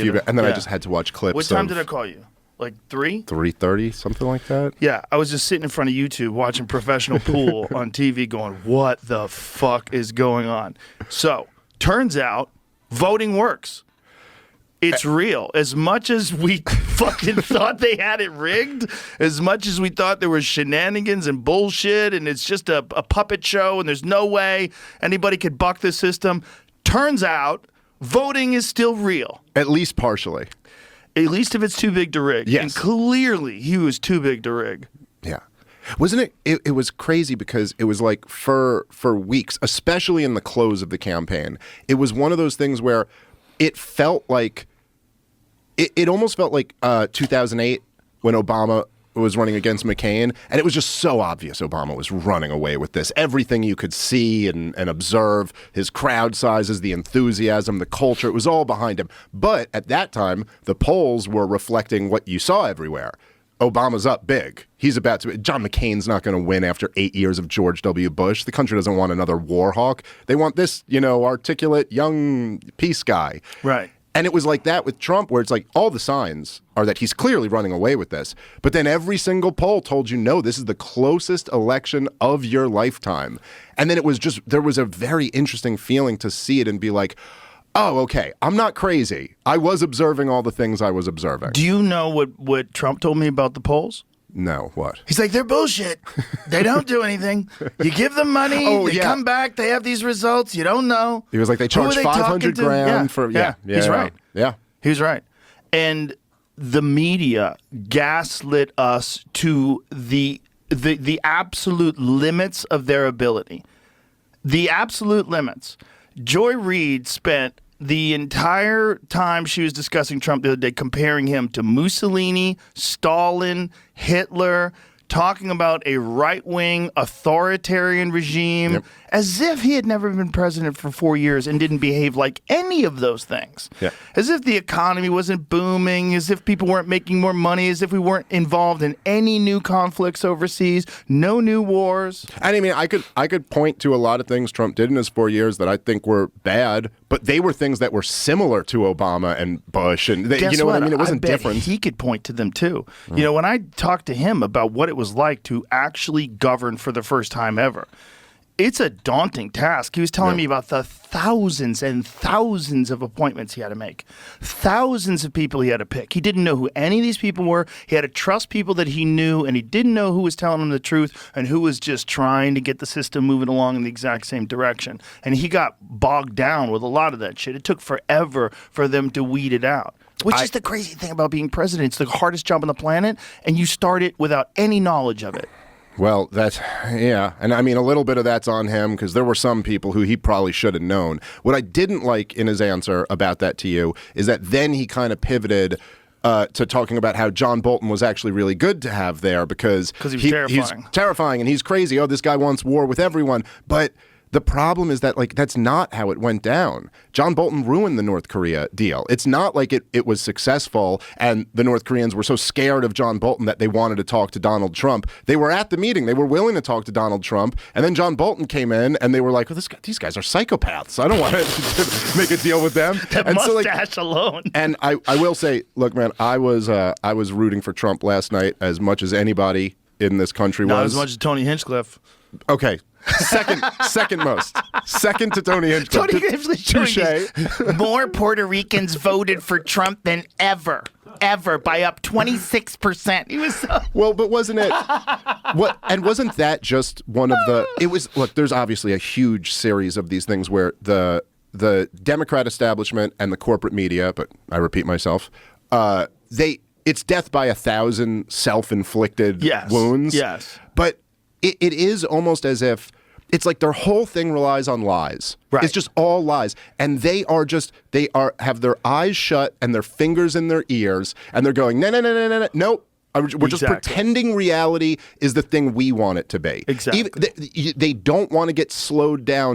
you, and then I just had to watch clips. What time did I call you? Like 3? 3:30, something like that. Yeah, I was just sitting in front of YouTube watching professional pool on TV going, what the fuck is going on? So, turns out, voting works. It's real. As much as we fucking thought they had it rigged, as much as we thought there was shenanigans and bullshit and it's just a puppet show and there's no way anybody could buck the system, turns out voting is still real. At least partially. At least if it's too big to rig. Yes. And clearly he was too big to rig. Yeah. Wasn't it? It was crazy because it was like for weeks, especially in the close of the campaign, it was one of those things where it felt like, it almost felt like 2008 when Obama was running against McCain, and it was just so obvious Obama was running away with this. Everything you could see and observe, his crowd sizes, the enthusiasm, the culture, it was all behind him. But at that time, the polls were reflecting what you saw everywhere. Obama's up big. He's about to. John McCain's not going to win after 8 years of George W. Bush. The country doesn't want another war hawk. They want this, articulate, young peace guy. Right. And it was like that with Trump, where it's like all the signs are that he's clearly running away with this. But then every single poll told you, no, this is the closest election of your lifetime. And then it was just, there was a very interesting feeling to see it and be like, oh, okay, I'm not crazy. I was observing all the things I was observing. Do you know what Trump told me about the polls? No, what? He's like, they're bullshit. They don't do anything. You give them money, they come back, they have these results, you don't know. He was like, they charge $500,000 for, He's right. Yeah. He was right. And the media gaslit us to the absolute limits of their ability. The absolute limits. Joy Reid spent the entire time she was discussing Trump the other day comparing him to Mussolini, Stalin, Hitler, talking about a right-wing authoritarian regime, as if he had never been president for 4 years and didn't behave like any of those things. Yeah. As if the economy wasn't booming, as if people weren't making more money, as if we weren't involved in any new conflicts overseas, no new wars. And I mean, I could point to a lot of things Trump did in his 4 years that I think were bad, but they were things that were similar to Obama and Bush. And you know what I mean? It wasn't different. He could point to them too. You know, when I talked to him about what it was like to actually govern for the first time ever, it's a daunting task. He was telling me about the thousands and thousands of appointments he had to make, thousands of people he had to pick. He didn't know who any of these people were. He had to trust people that he knew, and he didn't know who was telling him the truth and who was just trying to get the system moving along in the exact same direction. And he got bogged down with a lot of that shit. It took forever for them to weed it out. Which is the crazy thing about being president. It's the hardest job on the planet, and you start it without any knowledge of it. Well, and I mean, a little bit of that's on him because there were some people who he probably should have known. What I didn't like in his answer about that to you is that then he kind of pivoted to talking about how John Bolton was actually really good to have there because he was terrifying. He's terrifying and he's crazy. Oh, this guy wants war with everyone. But the problem is that, that's not how it went down. John Bolton ruined the North Korea deal. It's not like it was successful and the North Koreans were so scared of John Bolton that they wanted to talk to Donald Trump. They were at the meeting. They were willing to talk to Donald Trump. And then John Bolton came in and they were like, these guys are psychopaths. I don't want to make a deal with them. That mustache alone. And I will say, look, man, I was rooting for Trump last night as much as anybody in this country was. Not as much as Tony Hinchcliffe. Okay. Second most. Second to Tony Hinchcliffe. Tony Hinchcliffe. More Puerto Ricans voted for Trump than ever by up 26%. He was so... Well, but wasn't it and wasn't that just one of the look, there's obviously a huge series of these things where the Democrat establishment and the corporate media, but I repeat myself, it's death by 1,000 self-inflicted wounds. Yes. But it is almost as if it's like their whole thing relies on lies. Right. It's just all lies. And they have their eyes shut and their fingers in their ears, and they're going, no, nope. We're just pretending reality is the thing we want it to be. Exactly. They don't want to get slowed down